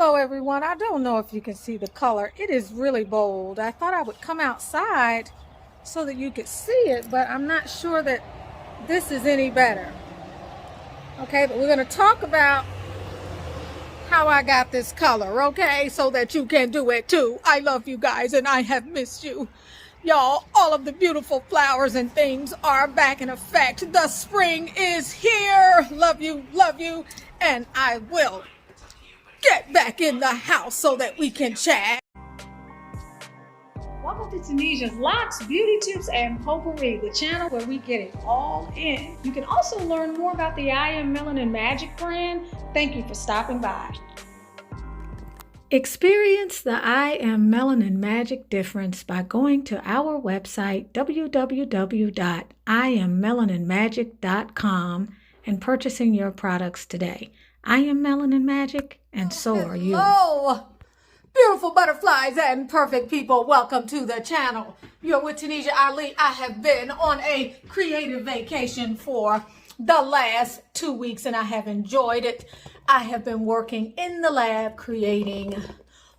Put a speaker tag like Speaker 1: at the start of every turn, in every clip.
Speaker 1: Hello everyone. I don't know if you can see the color. It is really bold. I thought I would come outside so that you could see it, but I'm not sure that this is any better. Okay, but we're going to talk about how I got this color, okay, so that you can do it too. I love you guys and I have missed you. Y'all, all of the beautiful flowers and things are back in effect. The spring is here. Love you, and I will get back in the house so that we can chat.
Speaker 2: Welcome to Tunisia's Locs, Beauty Tips, and Potpourri, the channel where we get it all in. You can also learn more about the I Am Melanin Magic brand. Thank you for stopping by.
Speaker 1: Experience the I Am Melanin Magic difference by going to our website www.IamMelaninMagic.com and purchasing your products today. I am Melanin Magic, and so are you. Hello, beautiful butterflies and perfect people. Welcome to the channel. You're with Tunisia Ali. I have been on a creative vacation for the last 2 weeks, and I have enjoyed it. I have been working in the lab creating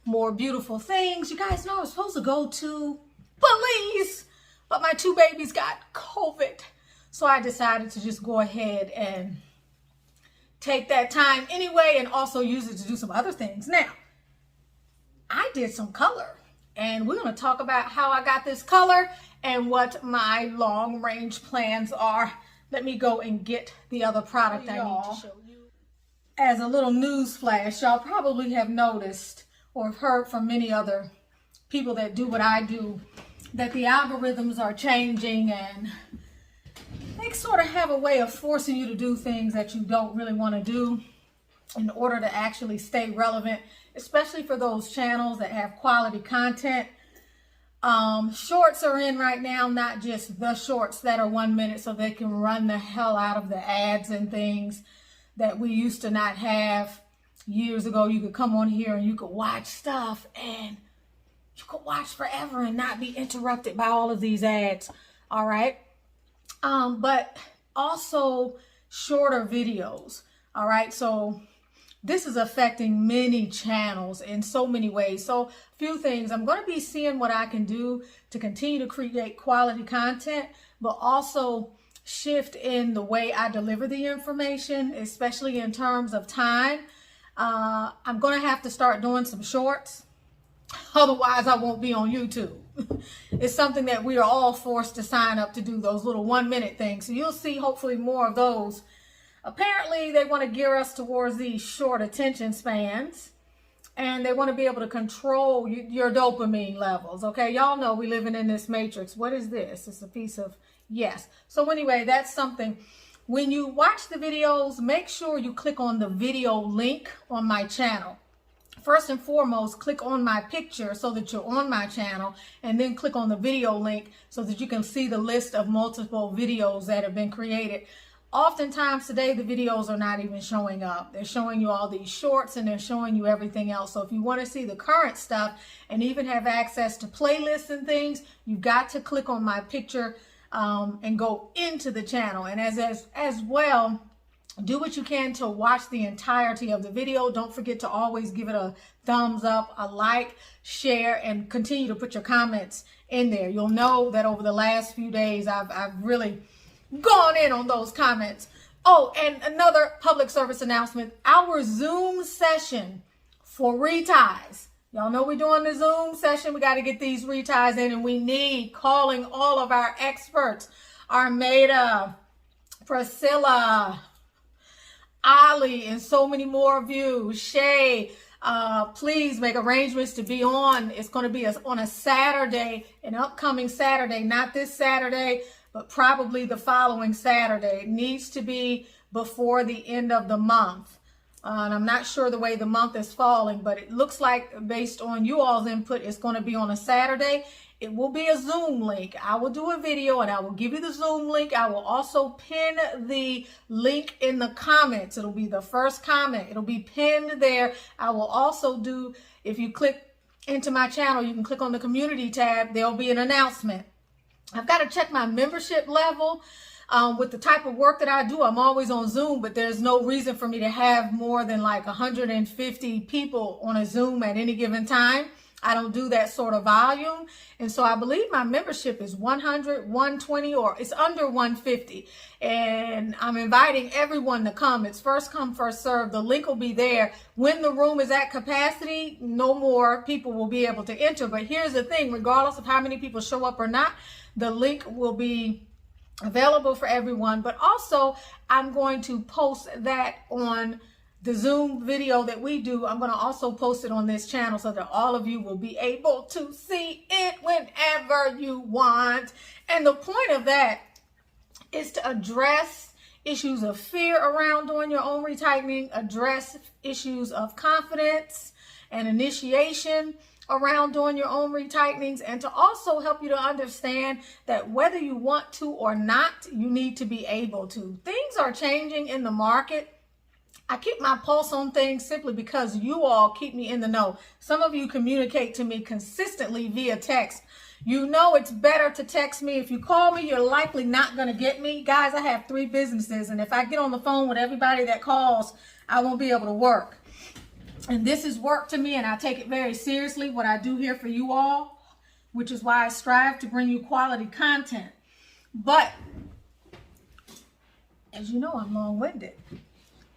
Speaker 1: more beautiful things. You guys know I was supposed to go to Belize, but my 2 babies got COVID. So I decided to just go ahead and take that time anyway and also use it to do some other things. Now, I did some color, and we're going to talk about how I got this color and what my long range plans are. Let me go and get the other product I need to show you. As a little news flash, y'all probably have noticed or have heard from many other people that do what I do that the algorithms are changing, and they sort of have a way of forcing you to do things that you don't really want to do in order to actually stay relevant, especially for those channels that have quality content. Shorts are in right now, not just the shorts that are 1 minute, so they can run the hell out of the ads and things that we used to not have. Years ago, you could come on here and you could watch stuff and you could watch forever and not be interrupted by all of these ads. All right. But also shorter videos. All right. So this is affecting many channels in so many ways. So a few things. I'm going to be seeing what I can do to continue to create quality content, but also shift in the way I deliver the information, especially in terms of time. I'm going to have to start doing some shorts. Otherwise, I won't be on YouTube. It's something that we are all forced to sign up to do, those little 1 minute things. So you'll see hopefully more of those. Apparently, they want to gear us towards these short attention spans. And they want to be able to control your dopamine levels. Okay, y'all know we living in this matrix. What is this? It's a piece of yes. So anyway, that's something. When you watch the videos, make sure you click on the video link on my channel. First and foremost, click on my picture so that you're on my channel, and then click on the video link so that you can see the list of multiple videos that have been created. Oftentimes today, the videos are not even showing up. They're showing you all these shorts and they're showing you everything else. So if you want to see the current stuff and even have access to playlists and things, you've got to click on my picture and go into the channel. And as well, do what you can to watch the entirety of the video. Don't forget to always give it a thumbs up, a like, share, and continue to put your comments in there. You'll know that over the last few days, I've really gone in on those comments. Oh, and another public service announcement, our Zoom session for reties. Y'all know we're doing the Zoom session. We got to get these reties in, and we need calling all of our experts, Armada, Priscilla, Ali, and so many more of you. Shay, please make arrangements to be on. It's going to be on a Saturday, an upcoming Saturday, not this Saturday, but probably the following Saturday. It needs to be before the end of the month. And I'm not sure the way the month is falling, but it looks like based on you all's input, it's going to be on a Saturday. It will be a Zoom link. I will do a video and I will give you the Zoom link. I will also pin the link in the comments. It'll be the first comment. It'll be pinned there. I will also do, if you click into my channel, you can click on the community tab. There'll be an announcement. I've got to check my membership level. With the type of work that I do, I'm always on Zoom, but there's no reason for me to have more than like 150 people on a Zoom at any given time. I don't do that sort of volume. And so I believe my membership is 100, 120, or it's under 150. And I'm inviting everyone to come. It's first come, first serve. The link will be there. When the room is at capacity, no more people will be able to enter. But here's the thing, regardless of how many people show up or not, the link will be available for everyone. But also, I'm going to post that on the Zoom video that we do. I'm going to also post it on this channel so that all of you will be able to see it whenever you want. And the point of that is to address issues of fear around doing your own retightening, address issues of confidence and initiation around doing your own retightenings, and to also help you to understand that whether you want to or not, you need to be able to. Things are changing in the market. I keep my pulse on things simply because you all keep me in the know. Some of you communicate to me consistently via text. You know it's better to text me. If you call me, you're likely not going to get me. Guys, I have 3 businesses, and if I get on the phone with everybody that calls, I won't be able to work. And this is work to me, and I take it very seriously, what I do here for you all, which is why I strive to bring you quality content. But as you know, I'm long-winded.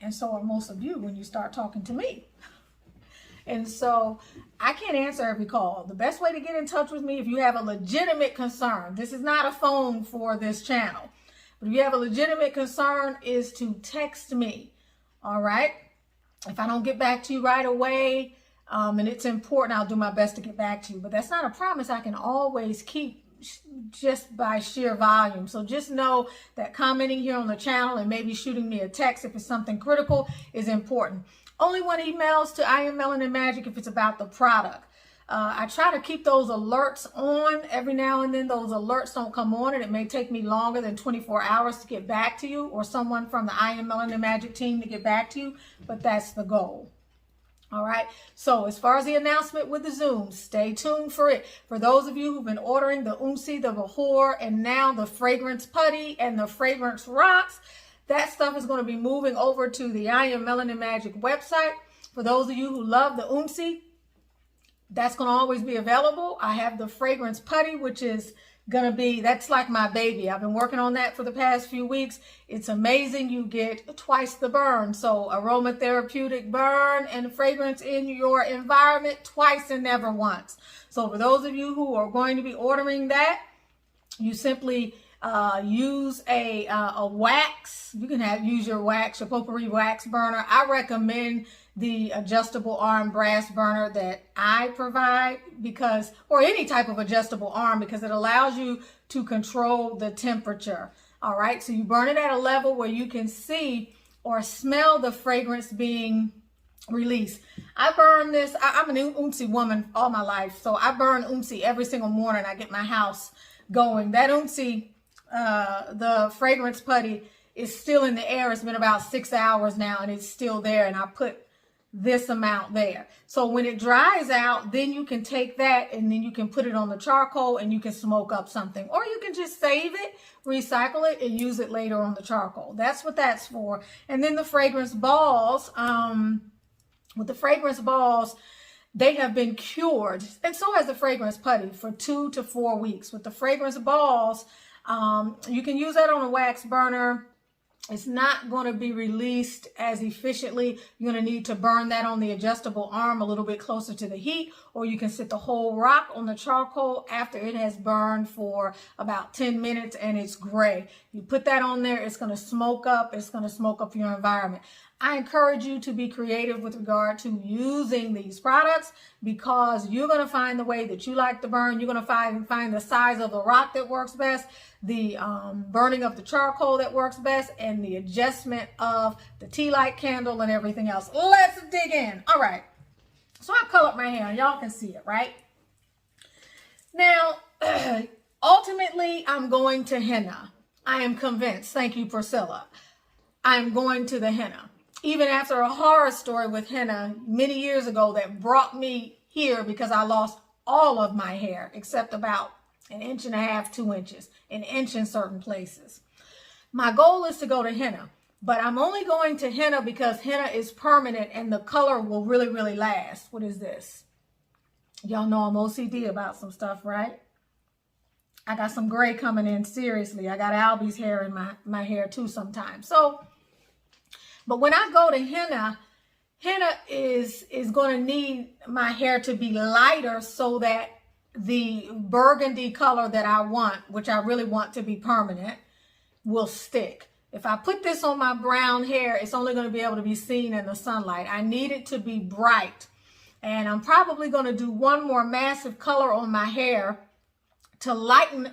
Speaker 1: And so are most of you when you start talking to me. And so I can't answer every call. The best way to get in touch with me, if you have a legitimate concern, this is not a phone for this channel, but if you have a legitimate concern, is to text me. All right. If I don't get back to you right away, and it's important, I'll do my best to get back to you. But that's not a promise I can always keep just by sheer volume. So just know that commenting here on the channel and maybe shooting me a text if it's something critical is important. Only one emails to I Am Melanin Magic if it's about the product. I try to keep those alerts on. Every now and then those alerts don't come on, and it may take me longer than 24 hours to get back to you, or someone from the I Am Melanin Magic team to get back to you, but that's the goal. All right. So as far as the announcement with the Zoom, stay tuned for it. For those of you who've been ordering the Unsi, the Bahor, and now the fragrance putty and the fragrance rocks, that stuff is going to be moving over to the I Am Melanin Magic website. For those of you who love the Unsi, that's going to always be available. I have the fragrance putty, which is going to be, that's like my baby. I've been working on that for the past few weeks. It's amazing. You get twice the burn. So aromatherapeutic burn and fragrance in your environment twice and never once. So for those of you who are going to be ordering that, you simply use a wax. You can use your wax, your potpourri wax burner. I recommend the adjustable arm brass burner that I provide, because, or any type of adjustable arm, because it allows you to control the temperature. All right, so you burn it at a level where you can see or smell the fragrance being released. I burn this. I'm an Unsi woman all my life, so I burn Unsi every single morning. I get my house going. That Unsi, the fragrance putty, is still in the air. It's been about 6 hours now, and it's still there, and I put this amount there. So when it dries out, then you can take that and then you can put it on the charcoal and you can smoke up something, or you can just save it, recycle it, and use it later on the charcoal. That's what that's for. And then the fragrance balls, with the fragrance balls, they have been cured, and so has the fragrance putty, for 2 to 4 weeks. With the fragrance balls, you can use that on a wax burner. It's not going to be released as efficiently. You're going to need to burn that on the adjustable arm a little bit closer to the heat, or you can sit the whole rock on the charcoal after it has burned for about 10 minutes and it's gray. You put that on there, it's going to smoke up. It's going to smoke up your environment. I encourage you to be creative with regard to using these products, because you're going to find the way that you like to burn. You're going to find the size of the rock that works best, the burning of the charcoal that works best, and the adjustment of the tea light candle and everything else. Let's dig in. All right. So I colored my hair. Y'all can see it, right? Now, ultimately, I'm going to henna. I am convinced. Thank you, Priscilla. I'm going to the henna. Even after a horror story with henna many years ago that brought me here, because I lost all of my hair except about 1.5 inches, 2 inches, an inch in certain places. My goal is to go to henna, but I'm only going to henna because henna is permanent and the color will really, really last. What is this? Y'all know I'm OCD about some stuff, right? I got some gray coming in, seriously. I got Albie's hair in my hair too sometimes. So, but when I go to henna, henna is going to need my hair to be lighter so that the burgundy color that I want, which I really want to be permanent, will stick. If I put this on my brown hair, it's only going to be able to be seen in the sunlight. I need it to be bright. And I'm probably going to do one more massive color on my hair to lighten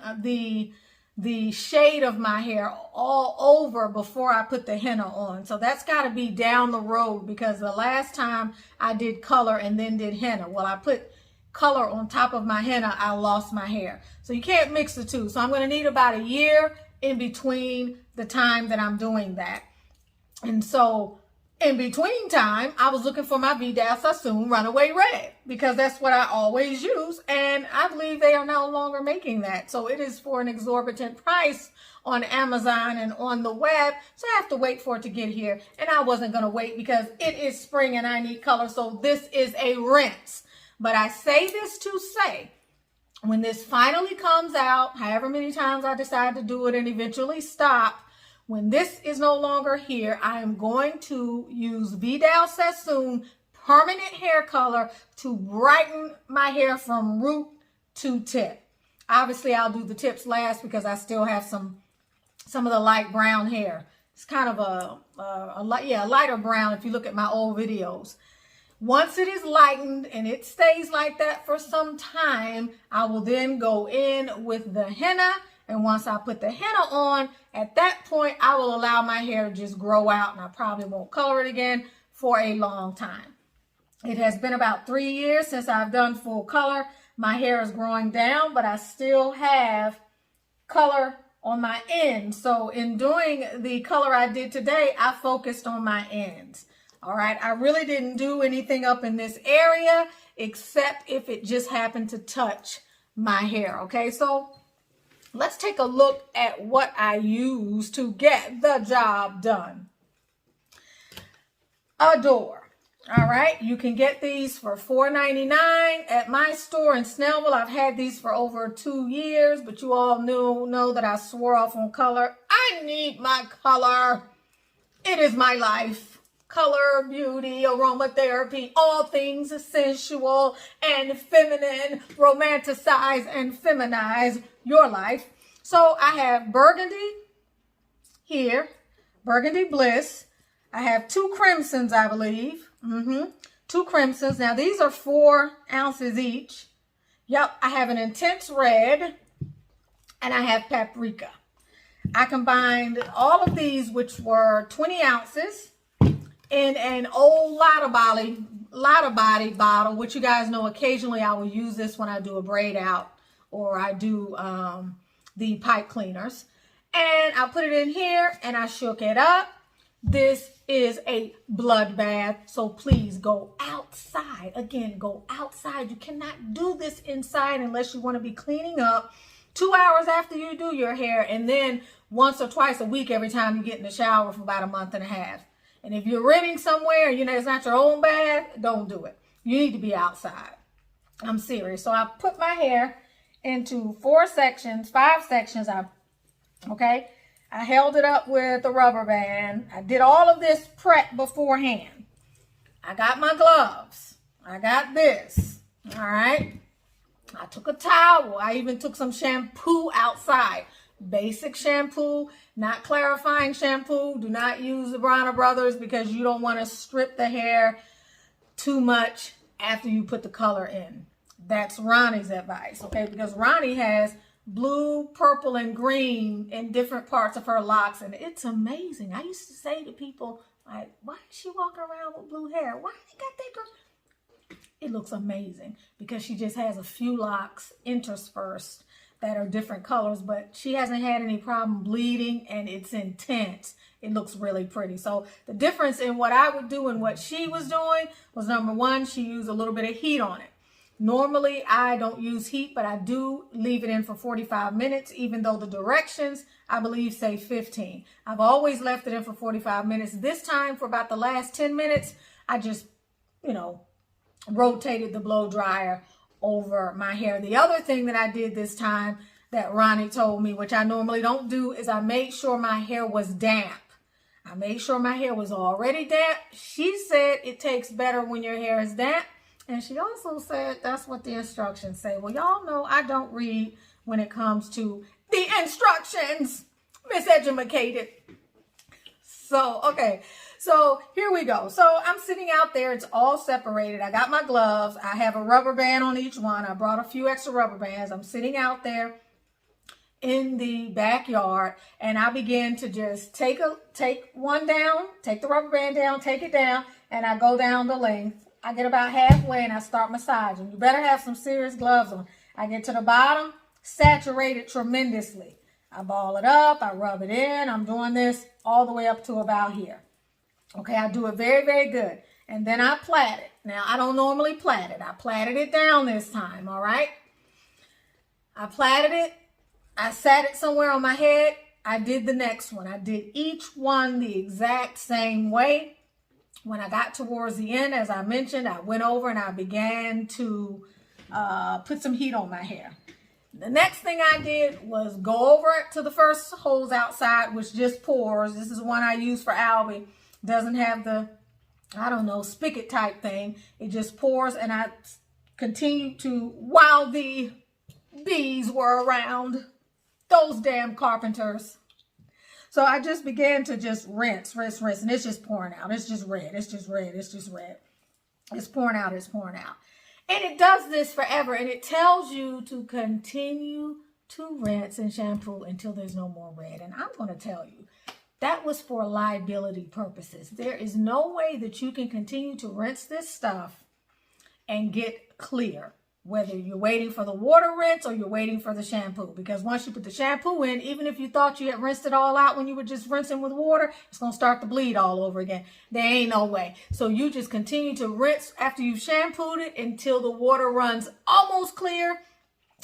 Speaker 1: the shade of my hair all over before I put the henna on. So that's got to be down the road, because the last time I did color and then did henna, well, I put color on top of my henna, I lost my hair. So you can't mix the two. So I'm going to need about a year in between the time that I'm doing that. And so in between time, I was looking for my Vidal Sassoon Runaway Red, because that's what I always use. And I believe they are no longer making that. So it is for an exorbitant price on Amazon and on the web. So I have to wait for it to get here. And I wasn't going to wait because it is spring and I need color. So this is a rinse. But I say this to say, when this finally comes out, however many times I decide to do it and eventually stop, when this is no longer here, I am going to use Vidal Sassoon permanent hair color to brighten my hair from root to tip. Obviously, I'll do the tips last because I still have some of the light brown hair. It's kind of a lighter brown if you look at my old videos. Once it is lightened and it stays like that for some time, I will then go in with the henna. And once I put the henna on, at that point, I will allow my hair to just grow out, and I probably won't color it again for a long time. It has been about 3 years since I've done full color. My hair is growing down, but I still have color on my ends. So in doing the color I did today, I focused on my ends. All right, I really didn't do anything up in this area except if it just happened to touch my hair. Okay, so let's take a look at what I use to get the job done. Adore. All right, you can get these for $4.99 at my store in Snellville. I've had these for over 2 years, but you all know that I swore off on color. I need my color. It is my life. Color, beauty, aromatherapy, all things sensual and feminine, romanticize and feminize your life. So I have burgundy here, burgundy bliss. I have 2 crimsons, I believe. 2 crimsons. Now these are 4 ounces each. Yep, I have an intense red and I have paprika. I combined all of these, which were 20 ounces, in an old Lotta Body bottle, which you guys know occasionally I will use this when I do a braid out or I do the pipe cleaners. And I put it in here and I shook it up. This is a bloodbath, so please go outside. Again, go outside. You cannot do this inside unless you want to be cleaning up 2 hours after you do your hair, and then once or twice a week every time you get in the shower for about a month and a half. And if you're renting somewhere, you know, it's not your own bath, don't do it. You need to be outside. I'm serious. So I put my hair into 5 sections. Okay. I held it up with a rubber band. I did all of this prep beforehand. I got my gloves. I got this. All right. I took a towel. I even took some shampoo outside. Basic shampoo, not clarifying shampoo. Do not use the Bronner Brothers because you don't want to strip the hair too much after you put the color in. That's Ronnie's advice, okay? Because Ronnie has blue, purple, and green in different parts of her locks, and it's amazing. I used to say to people, like, why is she walking around with blue hair? Why they got that girl? It looks amazing because she just has a few locks interspersed that are different colors, but she hasn't had any problem bleeding, and it's intense. It looks really pretty. So the difference in what I would do and what she was doing was, number one, she used a little bit of heat on it. Normally, I don't use heat, but I do leave it in for 45 minutes, even though the directions, I believe, say 15. I've always left it in for 45 minutes. This time, for about the last 10 minutes, I just, rotated the blow dryer over my hair. The other thing that I did this time that Ronnie told me, which I normally don't do, is I made sure my hair was damp. I made sure my hair was already damp. She said it takes better when your hair is damp. And she also said that's what the instructions say. Well, y'all know I don't read when it comes to the instructions. Miseducated. So, okay. So here we go. So I'm sitting out there. It's all separated. I got my gloves. I have a rubber band on each one. I brought a few extra rubber bands. I'm sitting out there in the backyard, and I began to just take one down, take the rubber band down, take it down, and I go down the length. I get about halfway and I start massaging. You better have some serious gloves on. I get to the bottom, saturate it tremendously. I ball it up, I rub it in. I'm doing this all the way up to about here. Okay, I do it very, very good. And then I plait it. Now, I don't normally plait it. I plaited it down this time, all right? I plaited it. I sat it somewhere on my head. I did the next one. I did each one the exact same way. When I got towards the end, as I mentioned, I went over and I began to put some heat on my hair. The next thing I did was go over it to the first holes outside, which just pours. This is one I use for Albie. Doesn't have the, spigot type thing. It just pours, and I continued to, while the bees were around, those damn carpenters. So I just began to just rinse, and it's just pouring out. It's just red. It's pouring out. And it does this forever, and it tells you to continue to rinse and shampoo until there's no more red. And I'm going to tell you, that was for liability purposes. There is no way that you can continue to rinse this stuff and get clear, whether you're waiting for the water rinse or you're waiting for the shampoo. Because once you put the shampoo in, even if you thought you had rinsed it all out when you were just rinsing with water, it's going to start to bleed all over again. There ain't no way. So you just continue to rinse after you've shampooed it until the water runs almost clear.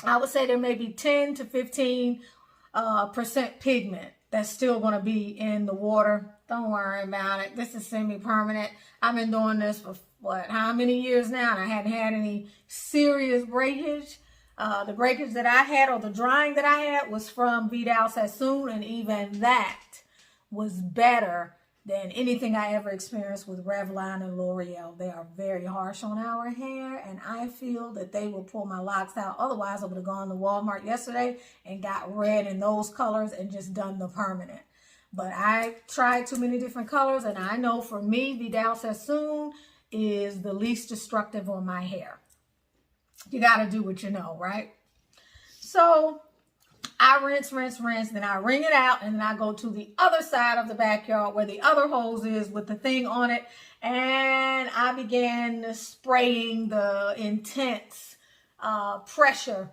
Speaker 1: I would say there may be 10 to 15% pigment that's still going to be in the water. Don't worry about it. This is semi-permanent. I've been doing this for how many years now, and I hadn't had any serious breakage. The breakage that I had, or the drying that I had, was from Vidal Sassoon, and even that was better than anything I ever experienced with Revlon and L'Oreal. They are very harsh on our hair, and I feel that they will pull my locks out. Otherwise, I would have gone to Walmart yesterday and got red in those colors and just done the permanent. But I tried too many different colors, and I know for me, Vidal Sassoon is the least destructive on my hair. You got to do what you know, right? So I rinse, then I wring it out, and then I go to the other side of the backyard where the other hose is with the thing on it, and I began spraying the intense pressure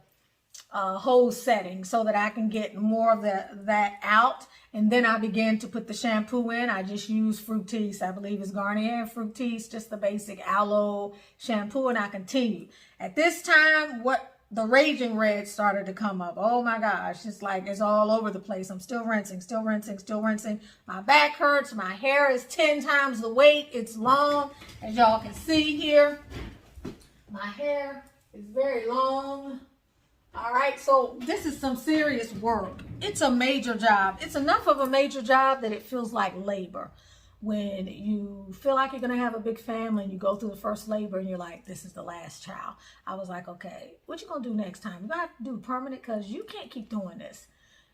Speaker 1: hose setting so that I can get more of that out. And then I began to put the shampoo in. I just use Fructis. I believe it's Garnier and Fructis, just the basic aloe shampoo, and I continue. At this time, the raging red started to come up. Oh my gosh, it's like it's all over the place. I'm still rinsing. My back hurts. My hair is 10 times the weight. It's long, as y'all can see here. My hair is very long. All right, so this is some serious work. It's a major job. It's enough of a major job that it feels like labor. When you feel like you're going to have a big family and you go through the first labor and you're like, this is the last child. I was like, okay, what you going to do next time? You're going to have to do permanent, because you can't keep doing this.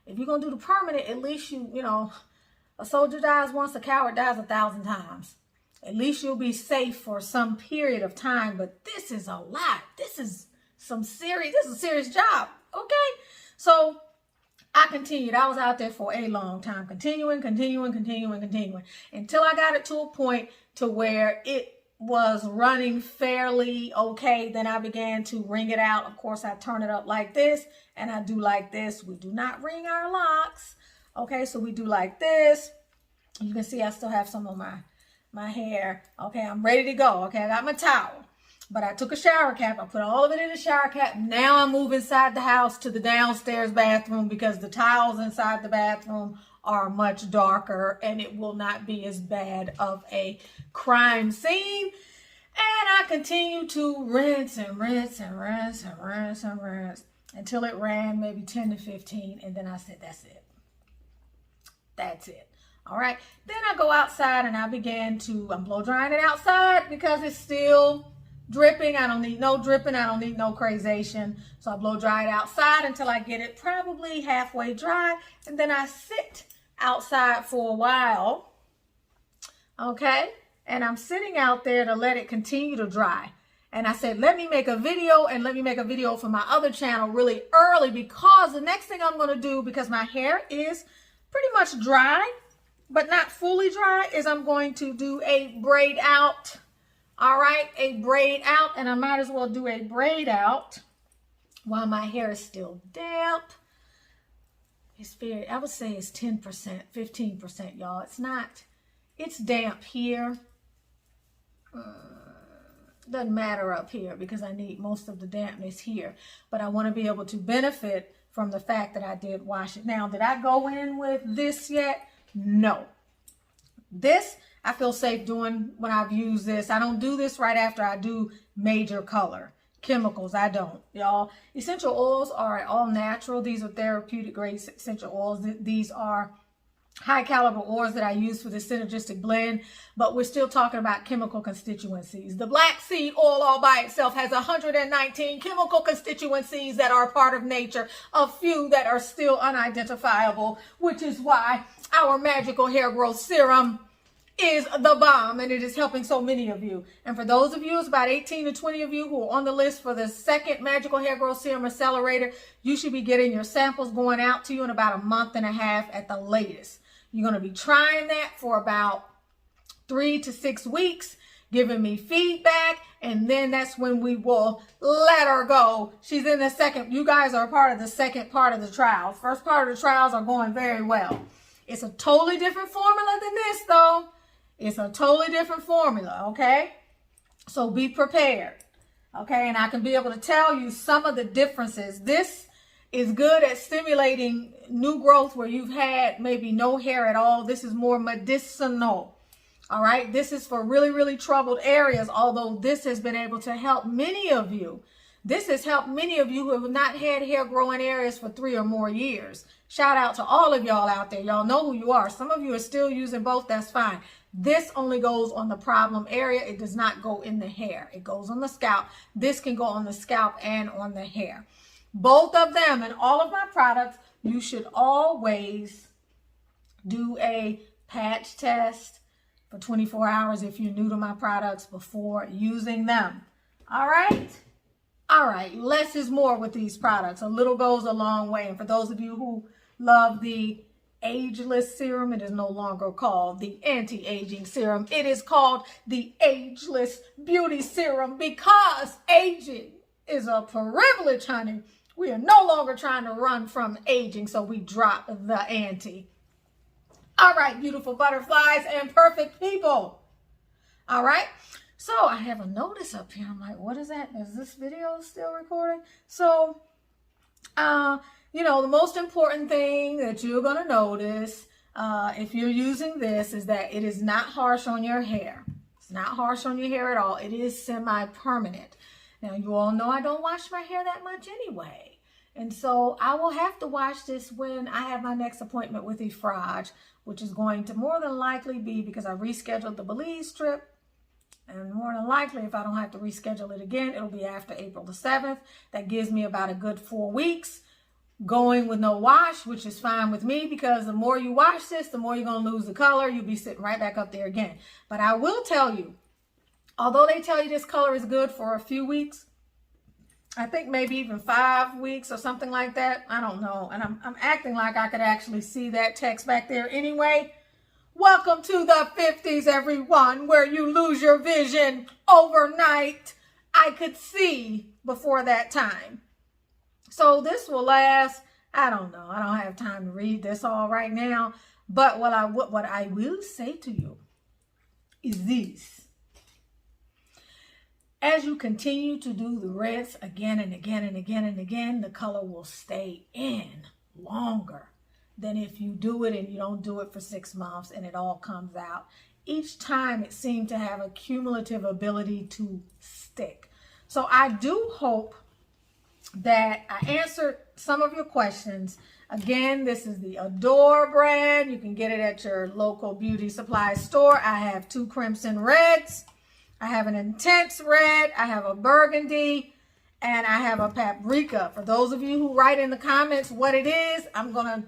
Speaker 1: If you're going to do the permanent, at least a soldier dies once, a coward dies 1,000 times. At least you'll be safe for some period of time, but this is a lot. This is a serious job, okay? So I continued. I was out there for a long time, continuing, until I got it to a point to where it was running fairly okay. Then I began to wring it out. Of course, I turn it up like this, and I do like this. We do not wring our locks, okay? So we do like this. You can see I still have some of my hair. Okay, I'm ready to go. Okay, I got my towel. But I took a shower cap. I put all of it in the shower cap. Now I move inside the house to the downstairs bathroom because the tiles inside the bathroom are much darker and it will not be as bad of a crime scene. And I continue to rinse and rinse and rinse and rinse and rinse until it ran maybe 10 to 15. And then I said, that's it. That's it. All right. Then I go outside and I began to, I'm blow drying it outside because it's still dripping. I don't need no dripping. I don't need no crazation. So I blow dry it outside until I get it probably halfway dry. And then I sit outside for a while. Okay. And I'm sitting out there to let it continue to dry. And I said, let me make a video, and let me make a video for my other channel really early, because the next thing I'm going to do, because my hair is pretty much dry, but not fully dry, is I'm going to do a braid out. All right, a braid out, and I might as well do a braid out while my hair is still damp. It's very, I would say it's 10%, 15%, y'all. It's not, it's damp here. Doesn't matter up here because I need most of the dampness here. But I want to be able to benefit from the fact that I did wash it. Now, did I go in with this yet? No. This, I feel safe doing when I've used this. I don't do this right after I do major color. Chemicals, I don't, y'all. Essential oils are all natural. These are therapeutic grade essential oils. These are high caliber oils that I use for the synergistic blend, but we're still talking about chemical constituencies. The black seed oil all by itself has 119 chemical constituencies that are part of nature, a few that are still unidentifiable, which is why our magical hair growth serum is the bomb, and it is helping so many of you. And for those of you, it's about 18 to 20 of you who are on the list for the second magical hair growth serum accelerator. You should be getting your samples going out to you in about a month and a half at the latest. You're going to be trying that for about 3 to 6 weeks, giving me feedback, and then that's when we will let her go. She's in the second. You guys are a part of the second part of the trials. First part of the trials are going very well. It's a totally different formula than this, though. It's a totally different formula, okay? So be prepared, okay? And I can be able to tell you some of the differences. This is good at stimulating new growth where you've had maybe no hair at all. This is more medicinal, all right? This is for really, really troubled areas, although this has been able to help many of you. This has helped many of you who have not had hair growing areas for 3 or more years. Shout out to all of y'all out there. Y'all know who you are. Some of you are still using both. That's fine. This only goes on the problem area. It does not go in the hair. It goes on the scalp. This can go on the scalp and on the hair. Both of them and all of my products, you should always do a patch test for 24 hours if you're new to my products before using them. All right? All right, less is more with these products. A little goes a long way. And for those of you who love the ageless serum, it is no longer called the anti-aging serum. It is called the ageless beauty serum because aging is a privilege, honey. We are no longer trying to run from aging, so we drop the anti. All right, beautiful butterflies and perfect people. All right. So I have a notice up here. I'm like, what is that? Is this video still recording? So, you know, the most important thing that you're going to notice if you're using this is that it is not harsh on your hair. It's not harsh on your hair at all. It is semi-permanent. Now, you all know I don't wash my hair that much anyway. And so I will have to wash this when I have my next appointment with Efraj, which is going to more than likely be because I rescheduled the Belize trip. And more than likely, if I don't have to reschedule it again, it'll be after April the 7th. That gives me about a good 4 weeks going with no wash, which is fine with me because the more you wash this, the more you're going to lose the color. You'll be sitting right back up there again. But I will tell you, although they tell you this color is good for a few weeks, I think maybe even 5 weeks or something like that. I don't know. And I'm acting like I could actually see that text back there anyway. Welcome to the 50s, everyone, where you lose your vision overnight. I could see before that time. So this will last, I don't know. I don't have time to read this all right now. But what I will say to you is this. As you continue to do the rinse again and again and again and again, the color will stay in longer than if you do it and you don't do it for 6 months and it all comes out. Each time it seemed to have a cumulative ability to stick. So I do hope that I answered some of your questions. Again, this is the Adore brand. You can get it at your local beauty supply store. I have 2 crimson reds. I have an intense red. I have a burgundy. And I have a paprika. For those of you who write in the comments what it is, I'm going to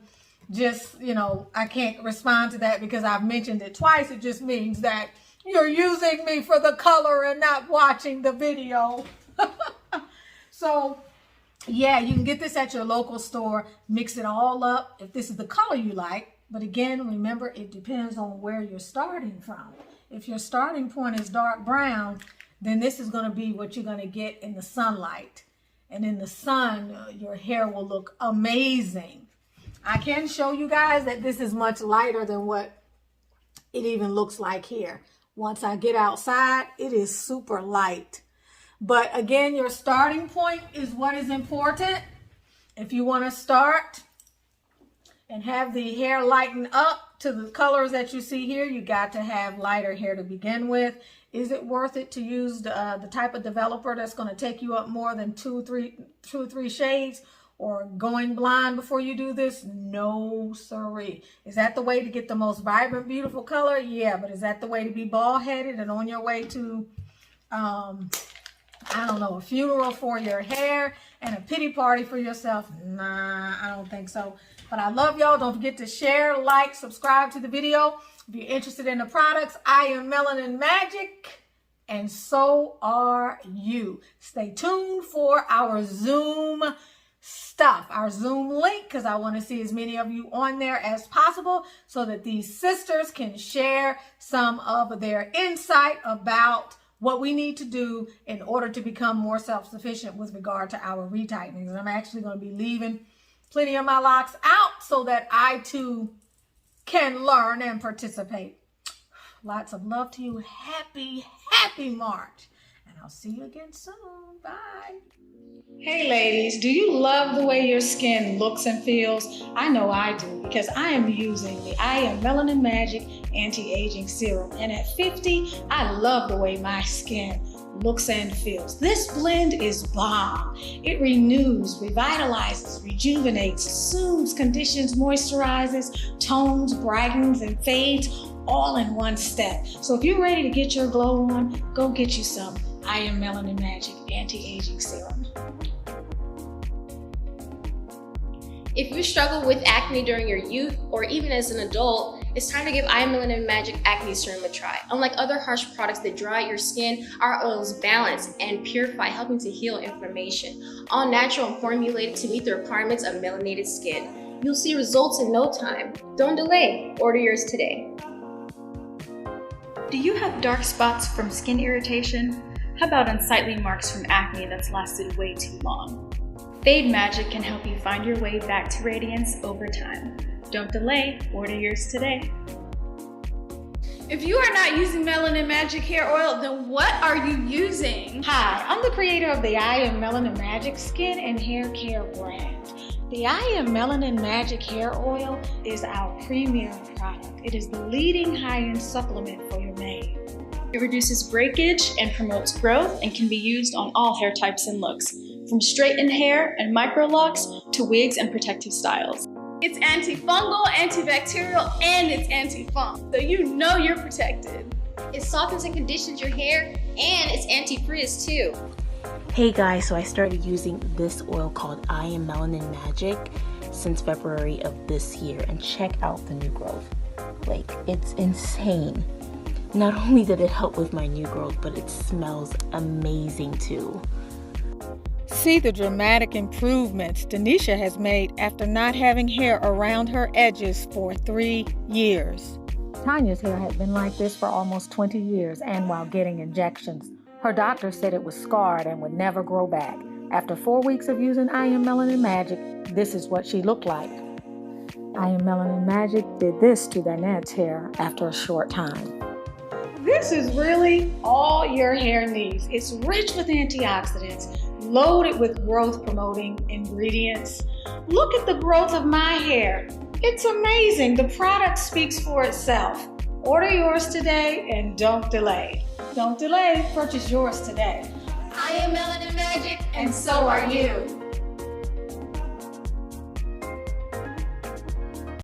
Speaker 1: just, I can't respond to that because I've mentioned it twice. It just means that you're using me for the color and not watching the video. So, yeah, you can get this at your local store. Mix it all up if this is the color you like. But again, remember, it depends on where you're starting from. If your starting point is dark brown, then this is going to be what you're going to get in the sunlight. And in the sun, your hair will look amazing. I can show you guys that this is much lighter than what it even looks like here. Once I get outside, it is super light. But again, your starting point is what is important. If you want to start and have the hair lighten up to the colors that you see here, you got to have lighter hair to begin with. Is it worth it to use the type of developer that's going to take you up more than two or three shades? Or going blonde before you do this? No, siree. Is that the way to get the most vibrant, beautiful color? Yeah, but is that the way to be bald-headed and on your way to, I don't know, a funeral for your hair and a pity party for yourself? Nah, I don't think so. But I love y'all. Don't forget to share, like, subscribe to the video. If you're interested in the products, I am Melanin Magic, and so are you. Stay tuned for our Zoom stuff, our Zoom link, because I want to see as many of you on there as possible so that these sisters can share some of their insight about what we need to do in order to become more self-sufficient with regard to our retightening. And I'm actually going to be leaving plenty of my locks out so that I too can learn and participate. Lots of love to you. Happy March. And I'll see you again soon. Bye.
Speaker 2: Hey ladies, do you love the way your skin looks and feels? I know I do, because I am using the I Am Melanin Magic Anti-Aging Serum. And at 50, I love the way my skin looks and feels. This blend is bomb. It renews, revitalizes, rejuvenates, soothes, conditions, moisturizes, tones, brightens, and fades all in one step. So if you're ready to get your glow on, go get you some I Am Melanin Magic Anti-Aging Serum.
Speaker 3: If you struggle with acne during your youth or even as an adult, it's time to give I Am Melanin Magic Acne Serum a try. Unlike other harsh products that dry out your skin, our oils balance and purify, helping to heal inflammation. All natural and formulated to meet the requirements of melanated skin. You'll see results in no time. Don't delay. Order yours today.
Speaker 4: Do you have dark spots from skin irritation? How about unsightly marks from acne that's lasted way too long? Fade Magic can help you find your way back to radiance over time. Don't delay, order yours today.
Speaker 5: If you are not using Melanin Magic hair oil, then what are you using?
Speaker 2: Hi, I'm the creator of the I Am Melanin Magic Skin and Hair Care brand. The I Am Melanin Magic Hair Oil is our premier product. It is the leading high-end supplement for your mane.
Speaker 4: It reduces breakage and promotes growth and can be used on all hair types and looks, from straightened hair and microlocks to wigs and protective styles.
Speaker 5: It's antifungal, antibacterial, and it's anti-funk, so you know you're protected.
Speaker 3: It softens and conditions your hair, and it's anti-frizz too.
Speaker 6: Hey guys, so I started using this oil called I Am Melanin Magic since February of this year, and check out the new growth. Like, it's insane. Not only did it help with my new growth, but it smells amazing too.
Speaker 1: See the dramatic improvements Denisha has made after not having hair around her edges for 3 years. Tanya's hair had been like this for almost 20 years, and while getting injections. Her doctor said it was scarred and would never grow back. After 4 weeks of using I Am Melanin Magic, this is what she looked like. I Am Melanin Magic did this to Danette's hair after a short time.
Speaker 2: This is really all your hair needs. It's rich with antioxidants, loaded with growth-promoting ingredients. Look at the growth of my hair. It's amazing. The product speaks for itself. Order yours today and don't delay. Don't delay, purchase yours today.
Speaker 3: I am Melanin Magic, and so are you.